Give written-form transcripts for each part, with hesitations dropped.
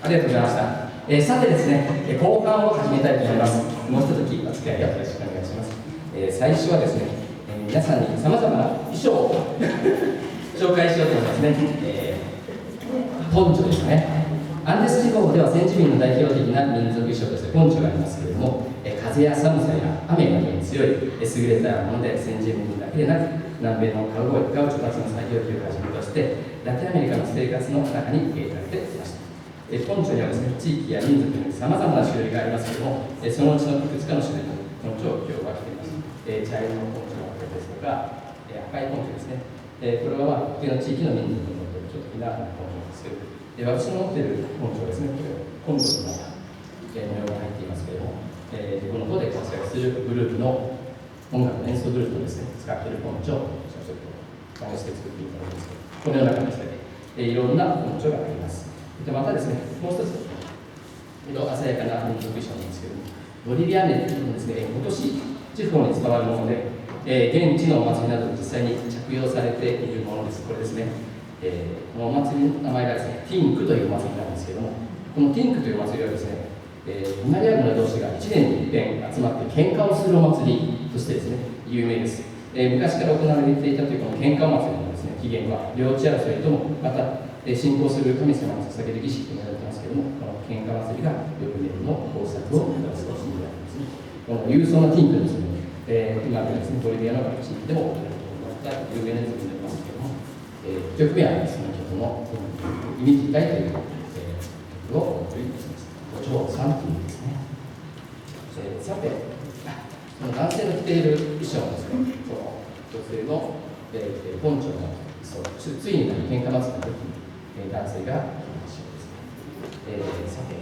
りがとうございました。さてですね、後半を始めたいと思います。もうひとときお付き合いよろしくお願いします。最初はですね、皆さんにさまざまな衣装を紹介しようと思いますね。ポンチョですね。アンデス地方では先住民の代表的な民族衣装としてポンチョがありますけれども、風や寒さや雨などに強い優れたもので、先住民だけでなく南米のカウボーイ、ガウチョたちの作業着をはじめとしてラテンアメリカの生活の中に入れられてきました。ポンチョにはですね、地域や民族にさまざまな種類がありますけれども、そのうちのいくつかの種類のポンチョを今日は着ています。茶色のポンチョのことですとか、赤いポンチョですね。これは特定の地域の民族の特徴的なポンチョですけど、私の持っているポンチョはですね、これコンドルの模様が入っていますけれども、この方で活躍するグループの音楽の演奏グループをですね、使っているポンチョをちょっと真似して作っていただきますけど、このような形で、いろんなポンチョがあります。またですね、もう一つ色鮮やかな民族衣装なんですけども、ボリビアネのですね、今年地方に伝わるもので、現地のお祭りなどで実際に着用されているものです。これですね、このお祭りの名前がですね、ティンクというお祭りなんですけども、このティンクというお祭りはですね、隣り合う村同士が1年に一遍集まって喧嘩をするお祭りとしてですね、有名です。昔から行われていたというこの喧嘩お祭りのですね、起源は領地争いとも、また信仰する神様に捧げる儀式と言われていますけれども、この喧嘩祭りが翌年の豊作をもたらすと信じられますね。この勇壮なティンクですね、今ではですね、ボリビアの各地域でも有名な曲になりますけれども、曲やその曲の意味自体という曲をお送りいたします。お嬢さんという意味ですね。さて、その男性の着ている衣装はですね、この女性のポンチョのついに喧嘩祭りの時に男性が着る衣装ですね。さて、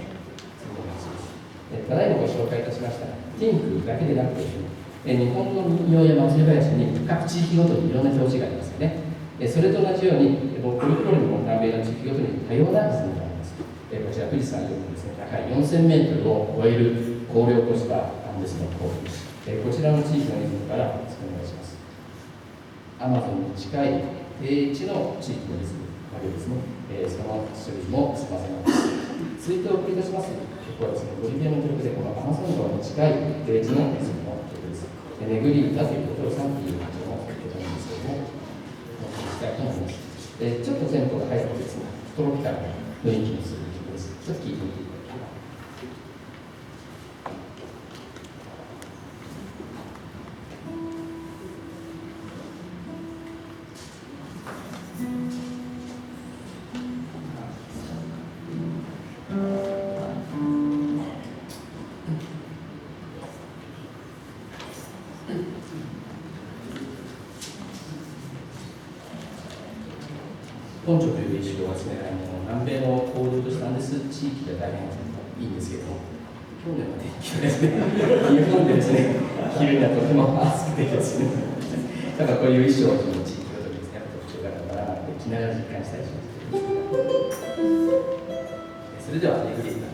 次の話です。ただいまご紹介いたしましたティンクだけでなくですね、日本の民謡や祭り林に各地域ごとにいろんな表示がありますよね。それと同じように、フォルクロールも南米の地域ごとに多様なリズムがあります。こちら富士山よりもですね、高い4000メートルを超える荒涼としたアンデスの高原、こちらの地域のリズムからお願いします。アマゾンに近い低地の地域のリズムわけですね。その種類もさまざまです。続いてお送りいたします。ここはですね、ボリビアの曲で、このアマゾン川に近い低地のリズムの曲です。ネグリータということをさんという曲の曲なんですけども、お聞きしたいと思います。ちょっとテンポが速くてですね、トロピカルな雰囲気にする曲です。ちょっと聴いてみてください。ポンチョという衣装はですね、南米の荒涼としたアンデス地域では大変いいんですけども、去年の天気はですね、日本でですね、昼にはとても暑くてですね、だからこういう衣装の地域ごとにですね、特徴があるのかなって着ながら実感したりします。それでは、ネグリータ。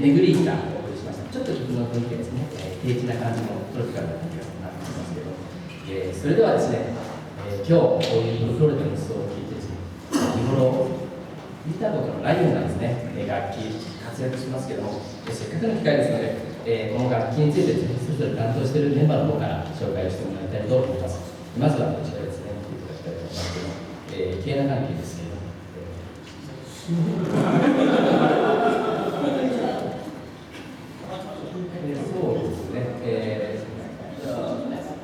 メグリーがお送りしました。ちょっと曲の雰囲気がですね、平地な感じのトロピカルな感じがなっていますけど、それではですね、今日こういうフローレの演奏を聴いてですね、日頃見たことのないようなですね、楽器活躍しますけども、せっかくの機会ですので、この楽器についてですね、それぞれ担当しているメンバーの方から紹介をしてもらいたいと思います。まずはこちらですね、見ていただきたいと思いますけど、ケーナ関係ですけれども、そうですね、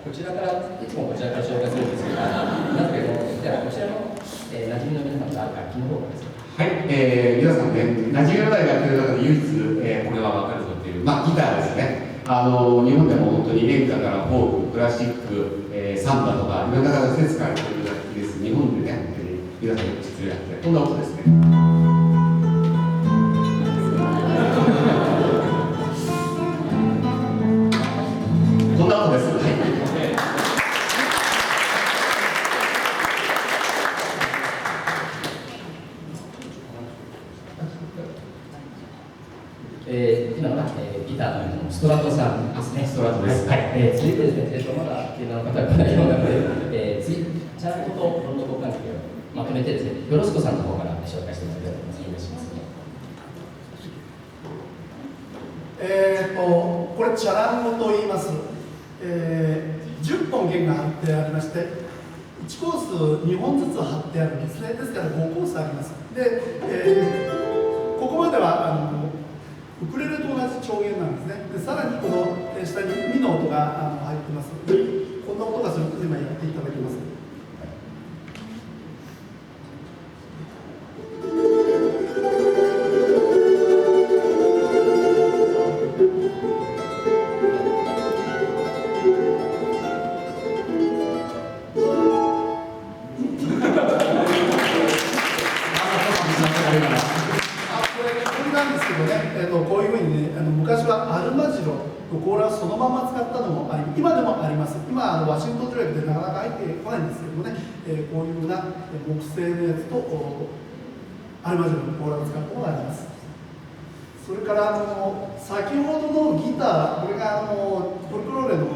こちらからいつもこちらから紹介するんですけど、なぜかではこちらの、馴染みの皆さんの楽器の方からですね。はい、皆さんね、馴染みのない楽器の中で唯一、これは分かるぞっていう、ギターですね。日本でも本当に演歌からフォーク、クラシック、サンバとかいろんな形で使われている楽器です。日本でね、皆さんよく知ってる楽器で、こんな音ですね。こんな音です。はい。今のが、ギターのストラトさんですね。ストラトです。はい。続いてですね、まだギターの方が来ないようなので、次、チャートとロンドコ関係をまとめてですね、よろしこさんの方から紹介してもらいたいと思います。お願いします。これチャランゴと言います。10本弦が張ってありまして、1コース2本ずつ張ってあるんですね。ですから5コースあります。で、ここまではウクレレと同じ調弦なんですね。でさらにこの下にミの音が入ってます。こんな音がすると今やっていただきます。こういうふうにね、昔はアルマジロのコーラをそのまま使ったのも今でもあります。今ワシントン条約でなかなか入ってこないんですけどもね、こういうふうな木製のやつとアルマジロのコーラを使ったのがあります。それから先ほどのギター、これがフォルクローレの、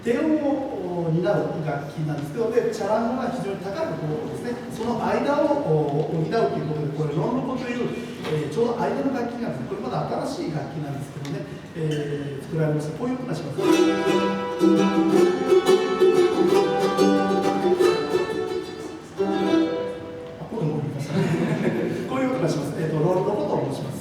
低音を担う楽器なんですけど、でチャランゴが非常に高いところですね、その間を補うということで、これロンロコという、ちょうど間の楽器なんです。これまだ新しい楽器なんですけどね、作られました。こういう音がします。こういう音がします。ロンロコと申します。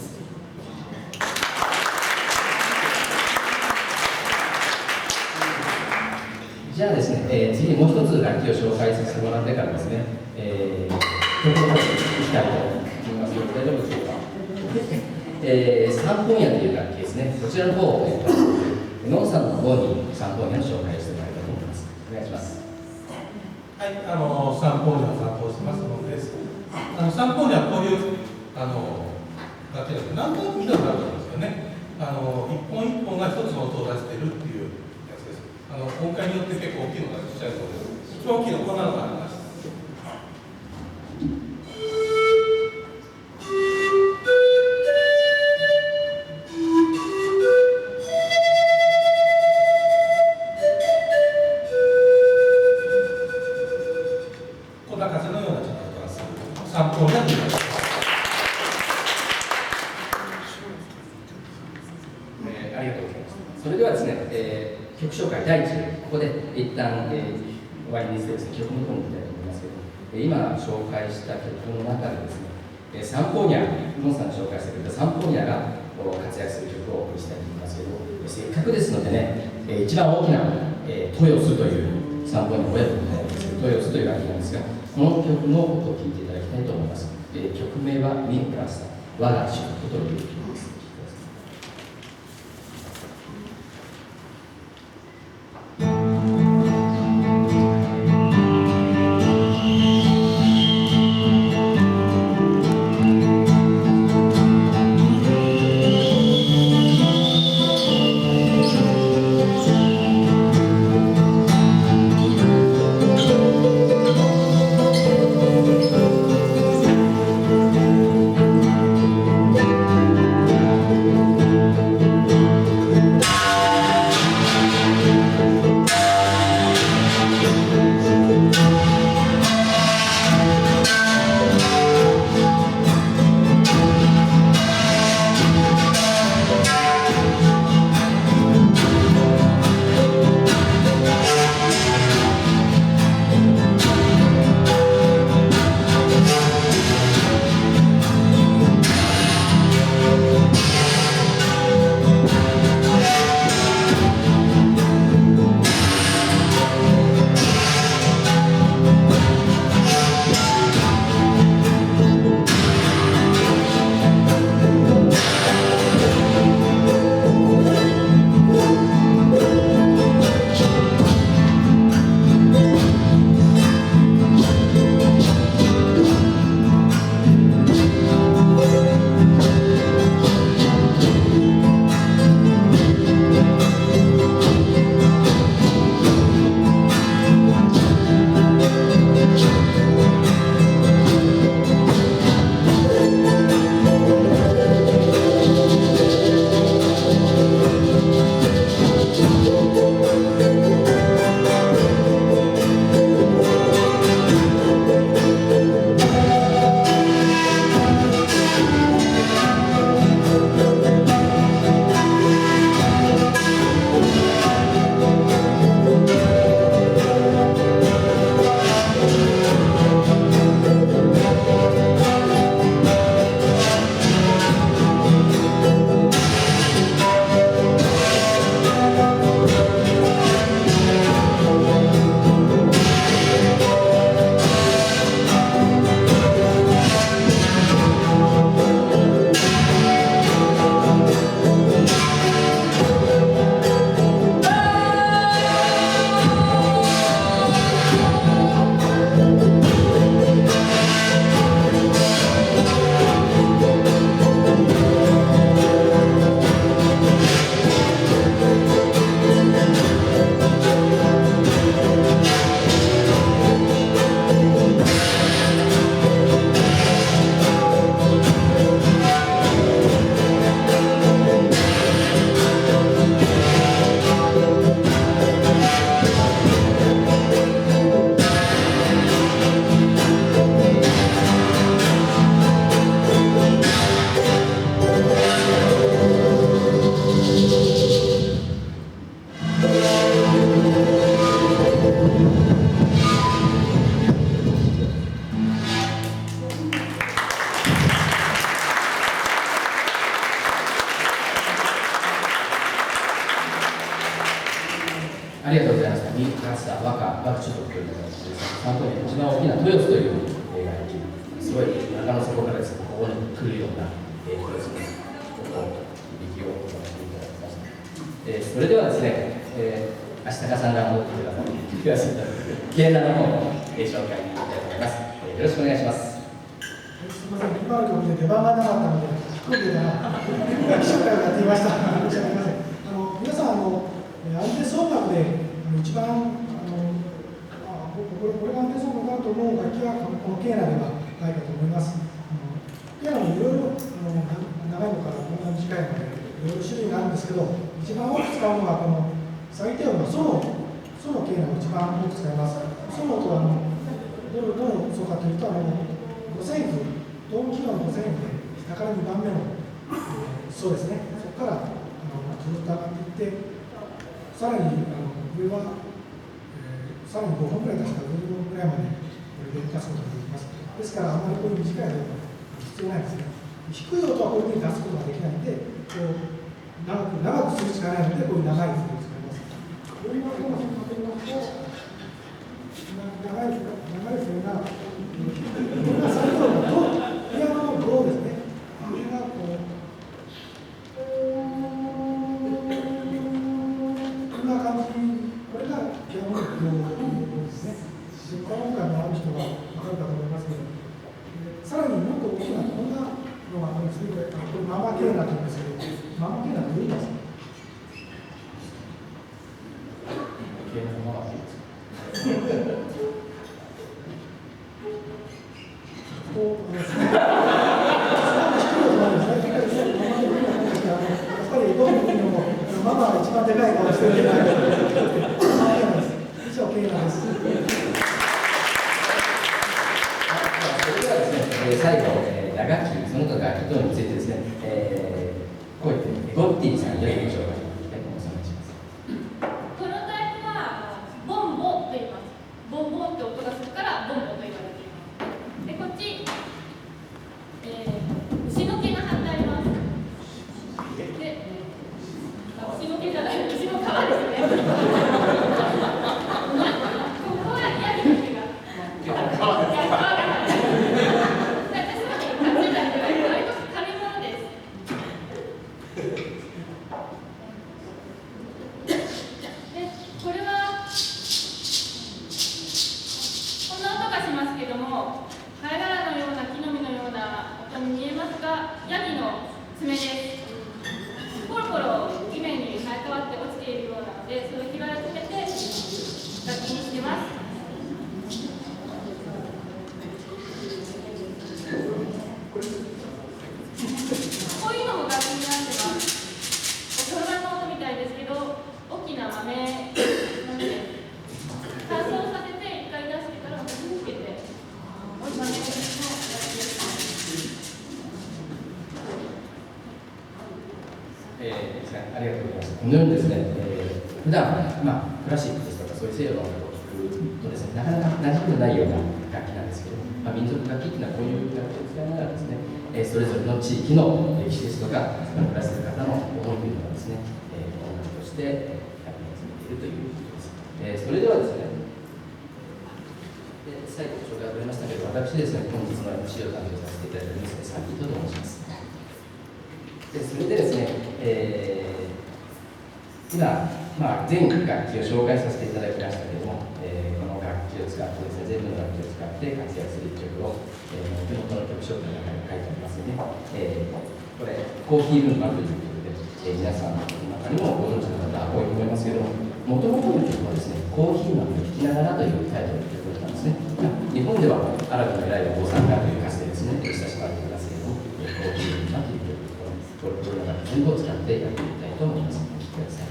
じゃあですね、次にもう一つ楽器を紹介させてもらってからですね、曲の方に行きたいと思います。大丈夫でしょうか。三本屋という楽器ですね。こちらの方を、ノンさんの方に三本屋の紹介をしてもらいたいと思います。お願いします。はい、三本屋を担当してますのです。三本屋はこういう楽器なんで、なんとなく見たことあるんですよね。一本一本が一つの音を出しているっていうやつです。音階によって結構大きいのがちっちゃいそうです。一番大きいのこんなのがあります。こんな風のようなちょっと音がする三本屋と言います。ありがとうございます。それではですね、曲紹介第一部、ここで一旦、終わりにしてですね、曲の方に行きたいと思いますけど、今紹介した曲の中でですね、サンポーニャ、ノンさんに紹介してくれたサンポーニャが活躍する曲をお送りしたいと思いますけど、せっかくですのでね、一番大きな、トヨスというサンポーニャ親分になるんですけど、トヨスという楽器なんですが、この曲の音を聴いていただきたいと思います。曲名はミンプラス我が祝福という曲です。「サントリーの一番大きな豊洲という、楽器、すごい中の底からですね、ここに来るような、豊洲の響きをお楽しみいただきました。それではですね、足高さんが戻ってください。ケーナの方の、紹介に行きたいと思います。よろしくお願いします。すみません、今の曲で出番がなかったので、低いで楽器紹介をやっていました。申し訳ありません。皆さん、安定奏楽で一番これが安定奏楽だと思う楽器はこのケーナではないかと思います。ケーナもいろいろ長いのからこんな短いのでいろいろ種類があるんですけど、一番多く使うのはこの最低音のソロケーナを一番多く使います。ソロとはどの奏かというと五線譜、ドーム機能の五線譜で下から2番目の、そうですね、そこからずっと上がっていって、さらに上は、さらに5本ぐらい出したら15本ぐらいまでこれで出すことができます。ですから、あんまりこういう短い音が必要ないですね。低い音はこういうふうに出すことができないので、長くするしかないので、こういう長い笛を使います。こういう音がかけますと、長い笛が、これが最後のピアノのドですね。これがこう、こんな感じ、これがピアノのドですね。この音楽のある人が分かるかと思いますけど、さらにもっと大きなこんなのがあるんですね。これママケーナと言うんですけど、ママケーナと言いますね。ケーナのママって言うんですか。ママは一番でかい顔してるじゃない以上、ケイナです。それではですね、最後、打楽器、その他楽器等についてですね、こういってゴッティさんよりご紹介していきたいと思います。このタイプはボンボと言います。ボンボンって音がするからボンボと言われています。で、こっち、牛の毛が貼ってあります。で、牛の毛じゃない、牛の皮ですね。ここはヤギの毛が。皮が貼ってある。私は買ってたんでは割と紙物です。で、これはこんな音がしますけども、貝殻のような木の実のような音に見えますが、ヤギの爪です。ポロポロ地面に生え変わって落ちているようなので、それを拾い集めて楽器にしてます。こういうのも楽器になってます。お風呂場の音みたいですけど、大きな豆なので、乾燥させて一回出してからまたつけて、豆の楽器です。ありがとうございます。このようにですね、普段、クラシックですとかそういう西洋の音楽を聴くとですね、なかなか馴染みのないような楽器なんですけど、民族楽器っていうのはこういう楽器を使いながらですね、それぞれの地域の歴史ですとか、暮らしている方の思いというのがですね、音楽として役に立っているということです。それではですね、最後ご紹介がありましたけど、私ですね、本日の MC を担当させていただいている娘さんと申します。それでですね、今、全楽器を紹介させていただきましたけれども、この楽器を使ってですね、全部の楽器を使って活躍する曲を、手元の曲紹介の中に書いてありますので、これ、コーヒールームという曲で、皆さんの中にもご存知の方多いと思いますけれども、もともとの曲はですね、コーヒー豆を弾きながらというタイトルの曲だったんですね。日本ではアラブの偉いお坊さんがという歌詞でですね、親しまれていますけれども、コーヒールームという曲、これら全部を使ってやっていきたいと思います。お聴きください。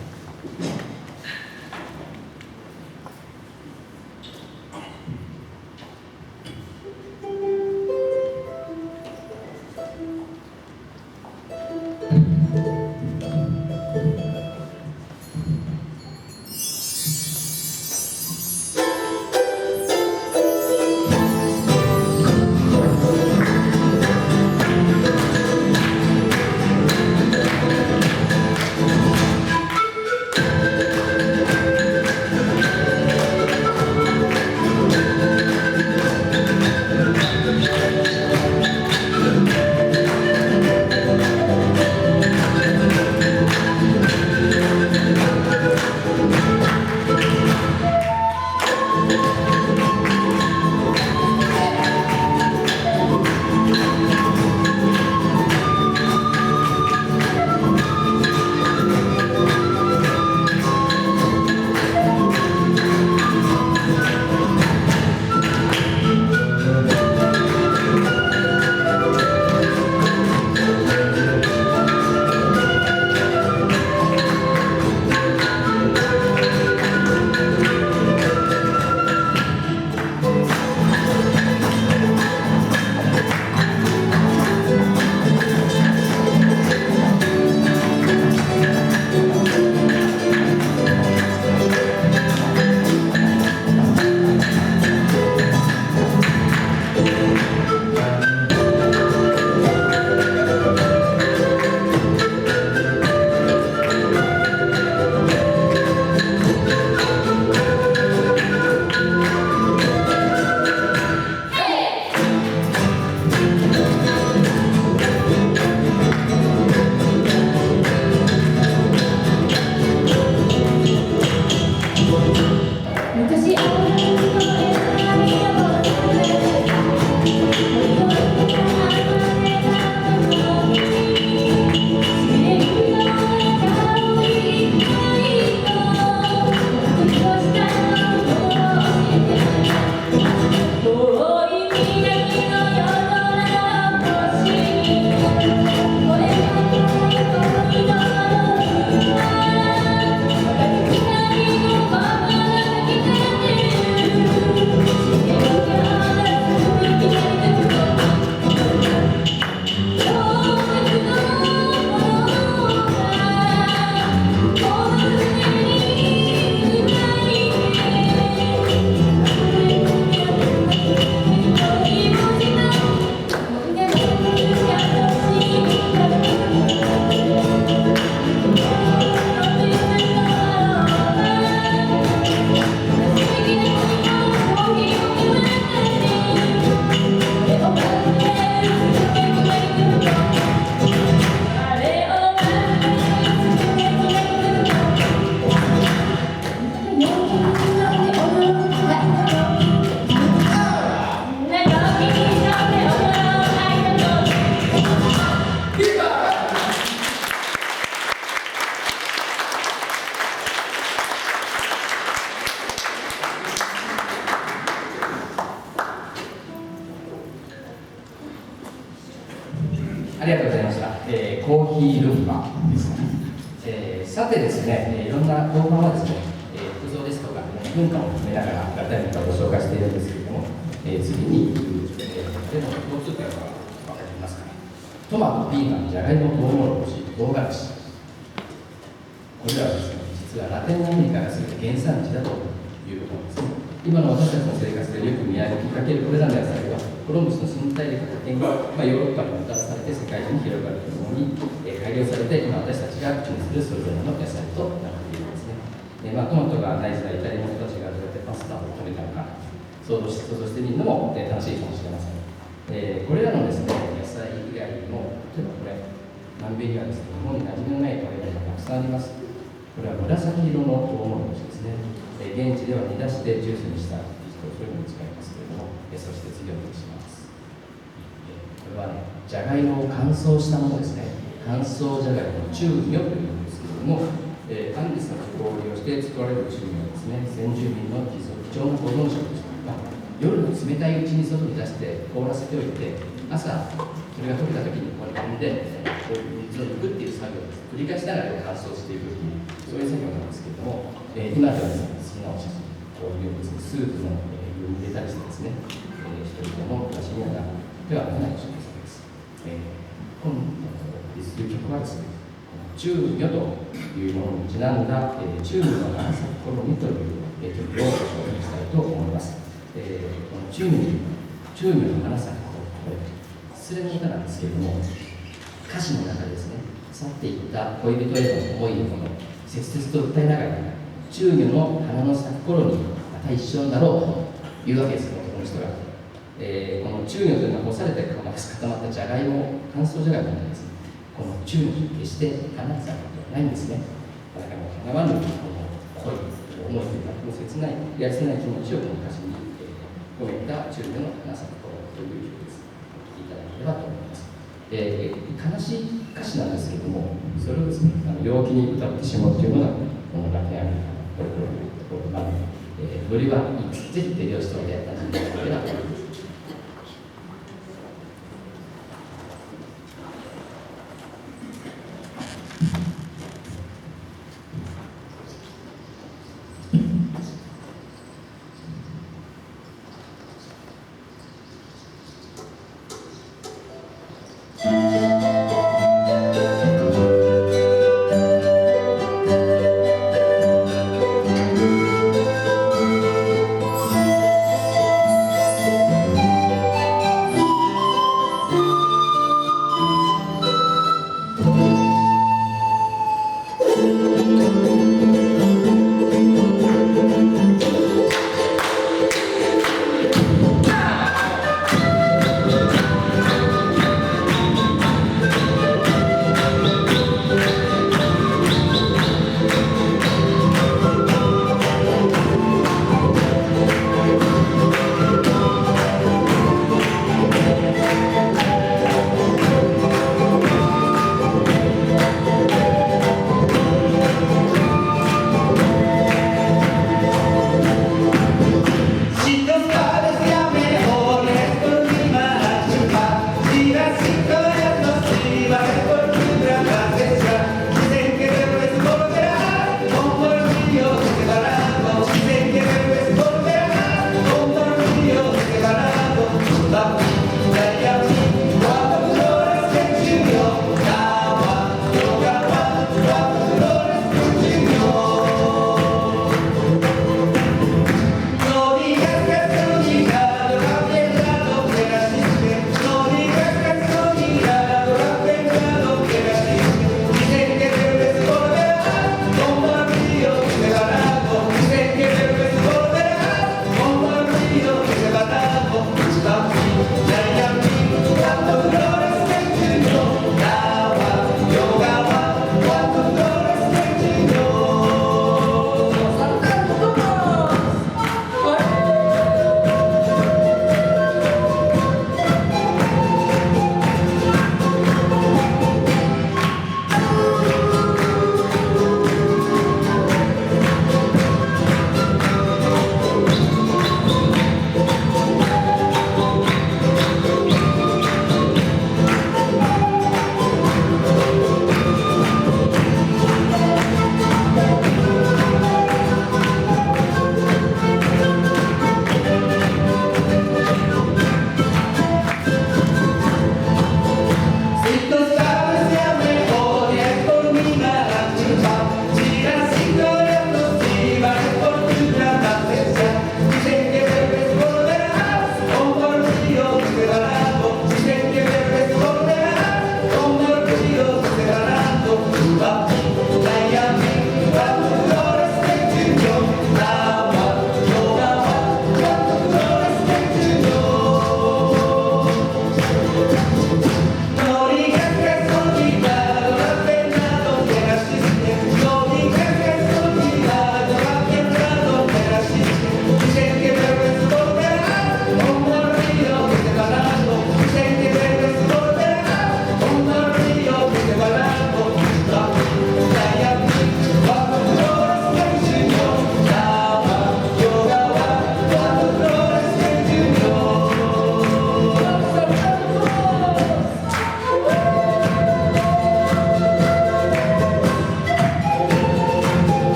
ありがとうございました。コーヒールンバですね。さてですね、いろんな後半はですね、服装ですとか、文化を含めながら、改めてご紹介しているんですけれども、次に、例えば共通点は分かりますかね。トマト、ピーマン、じゃがいも、トウモロコシ、唐辛子。これらはですね、実はラテンアメリカが全て原産地だということなんですね。今の私たちの生活でよく見かけるこれらの野菜は、コロンブスの新大陸発見が、ヨーロッパにもたらされて世界中に広がるとともに、改良されて今私たちが口にするそれぞれの野菜となっているんですね。トマトが大事なイタリアの人たちがどうやってパスタを食べたのか想像してみるのも、楽しいかもしれません。これらのですね、野菜以外にも、例えばこれ、南米にはですね、日本に馴染みのない食べ物がたくさんあります。これは紫色のトウモロコシですね。現地では煮出してジュースにしたりそういうのに使いますけれども、そして次お願いします。これはね、じゃがいもを乾燥したものですね。乾燥じゃがいもの中魚というんですけれども、アンデスの気候を利用して作られる中魚はですね、先住民の貴重な保存食です。夜の冷たいうちに外に出して凍らせておいて、朝それが溶けた時にここに込んで水を抜くっていう作業です。繰り返しながら乾燥していくそういう作業なんですけれども、今ではですね、好きなお写真こういうですね、スープの湯に入れたりしてですね、人々の暮らしにはなってはならない食材です。今度のリス曲はですね、中魚というものにちなんだ、中魚の花咲く頃にという曲を紹介したいと思います。この中魚の花咲く頃、これ失恋の歌なんですけれども、歌詞の中でですね、去っていった恋人への思いを切々と訴えながら、中魚の花の咲く頃にまた一緒になろうというわけですよ、この人が。この中魚というのは干されて固まったじゃがいも、乾燥じゃがいもなんですね。この中魚に決して花咲くことはないんですね。だから叶わぬこの恋、思いというか、切ない、やせない気持ちをこの歌詞に込めた中魚の花咲く頃という曲です。聴いていただければと思います。悲しい歌詞なんですけれども、それをですね、陽気に歌ってしまうというのが、このラテンアメリカのこれところなので、ノリはいいです。ぜひ手拍子とで馴染んでいただければと思います。「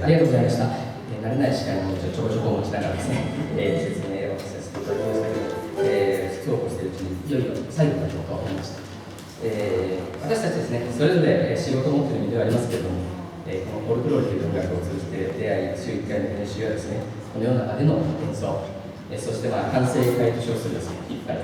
ありがとうございました。慣れない司会のちょこちょこ持ちながらですね、説明をさせていただきましたけど、そうこうしているうちにいよいよ最後の曲が終わりました。私たちですね、それぞれ仕事を持っている身ではありますけれども、このフォルクロールという音楽を通じて出会い、週1回の練習やですね、この世の中での演奏、そして反省会と称するですね、一杯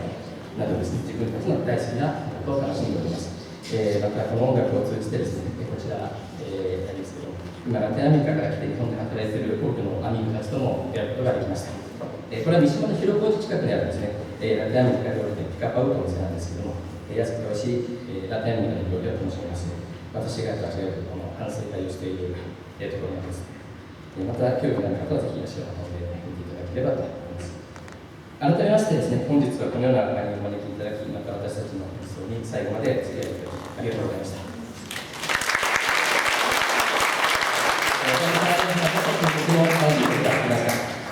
などですね、自分たちの大好きな音楽を楽しんでおります。またこの音楽を通じてですね、こちら、ありますけども、今ラテンアメリカから来て日本で働いている多くのアミーゴたちとも出会うことができました。これは三島の広小路近くにあるですね、ラテンアメリカ料理店ピカパウというお店なんですけども、安くて美味しいラテンアメリカの料理を楽しめます。私が立ち上げるこの反省会をしているところなんです。また興味のある方はぜひ足を運んで見ていただければと思います。改めましてですね、本日はこのような会にお招きいただき、また私たちの演奏に最後までお付き合いいただきありがとうございました。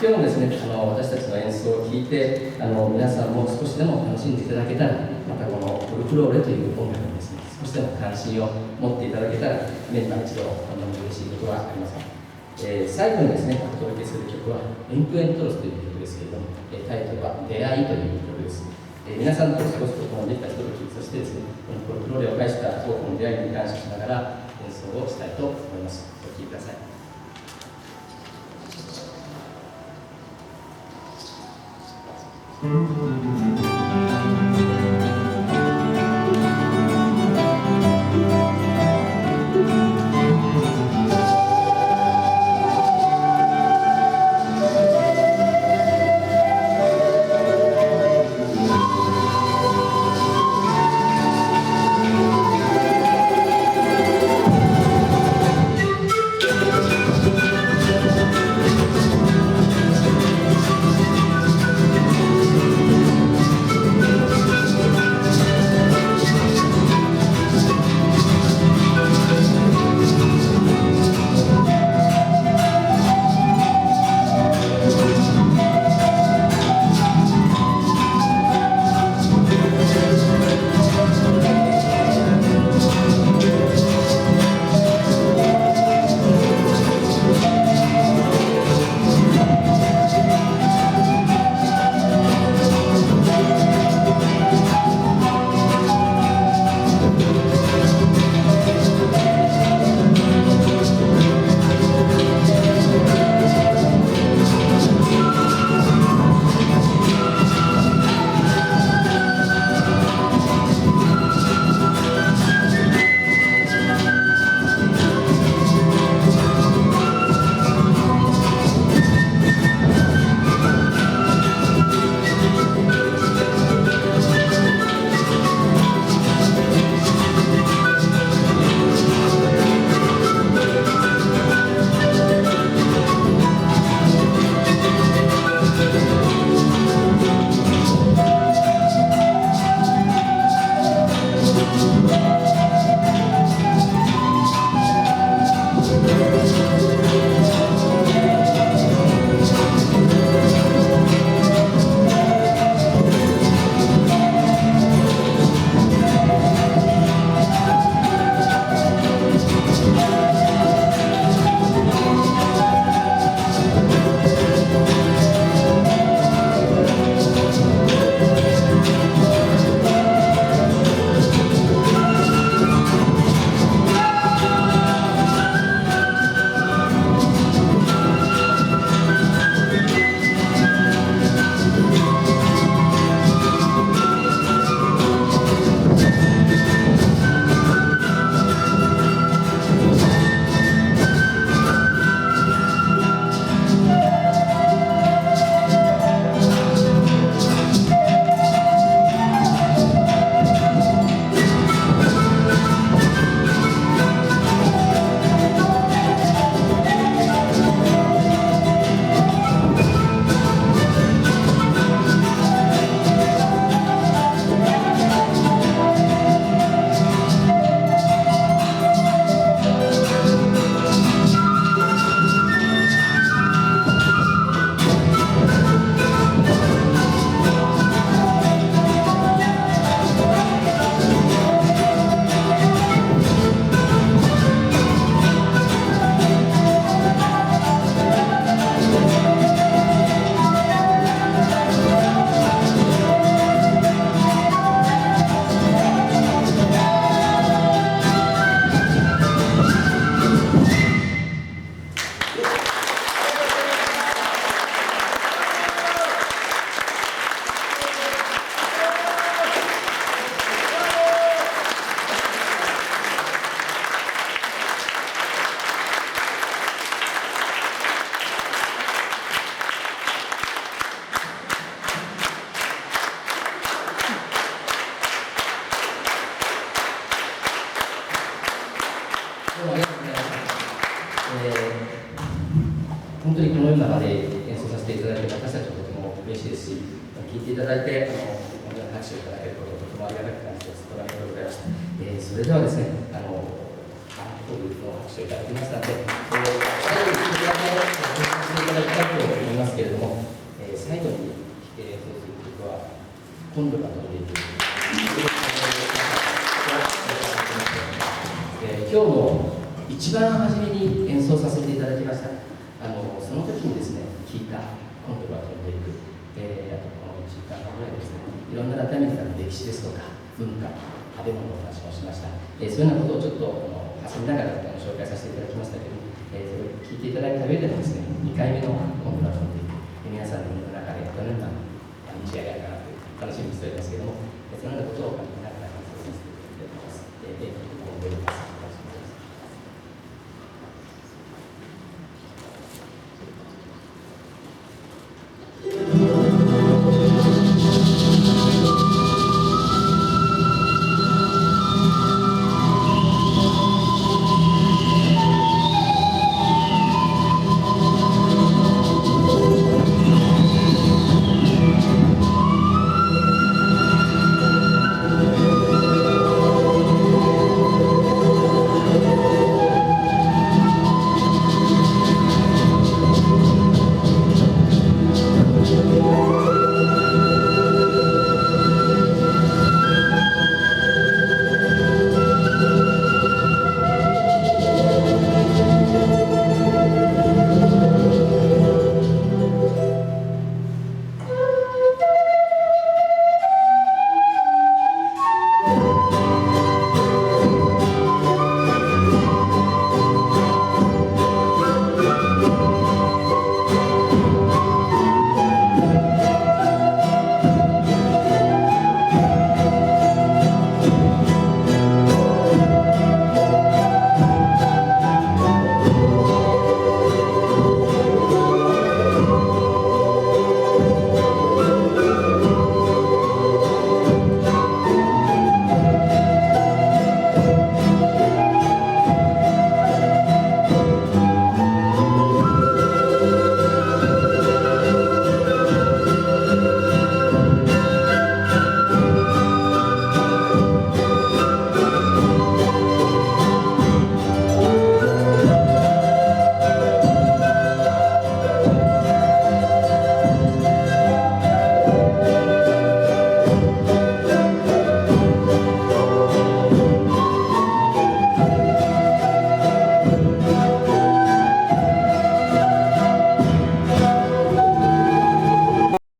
今日もですね、私たちの演奏を聴いて、皆さんも少しでも楽しんでいただけたら、またこのフォルクローレという音楽にですね、少しでも関心を持っていただけたら、年に一度、嬉しいことはありません。最後にですね、お届けする曲は、エンクエントロスという曲ですけれども、タイトルは出会いという曲です。皆さんと過ごすことのできたひととき、そしてですね、このフォルクローレを介した多くの出会いに感謝しながら演奏をしたいと思います。お聴きください。「本当にこのような場で演奏させていただいて、私たちはとても嬉しいですし、聴いていただいて、このような拍手をいただけることをとてもありがたく感じてます。ありがとうございました。それではですね、こういうの拍手をいただきましたので、最後にこちらで演奏させていただきたいと思いますけれども、最後に演奏する曲は、今度が飛んでいく。今日の一番初めに演奏させていただきました。その時にですね、聴いた今度は飛んでいく。あとこの1時間ぐらいですね、いろんなラテンアメリカの歴史ですとか、文化、食べ物の話もしました。そういうようなことをちょっと挟みながら紹介させていただきましたけども、それを聞いていただいた上でもですね、2回目の今度は飛んでいく。皆さんの耳の中でどのような道がやるかなという楽しみにしておりますけれども、そのようなことを考えながら演奏させていただきます。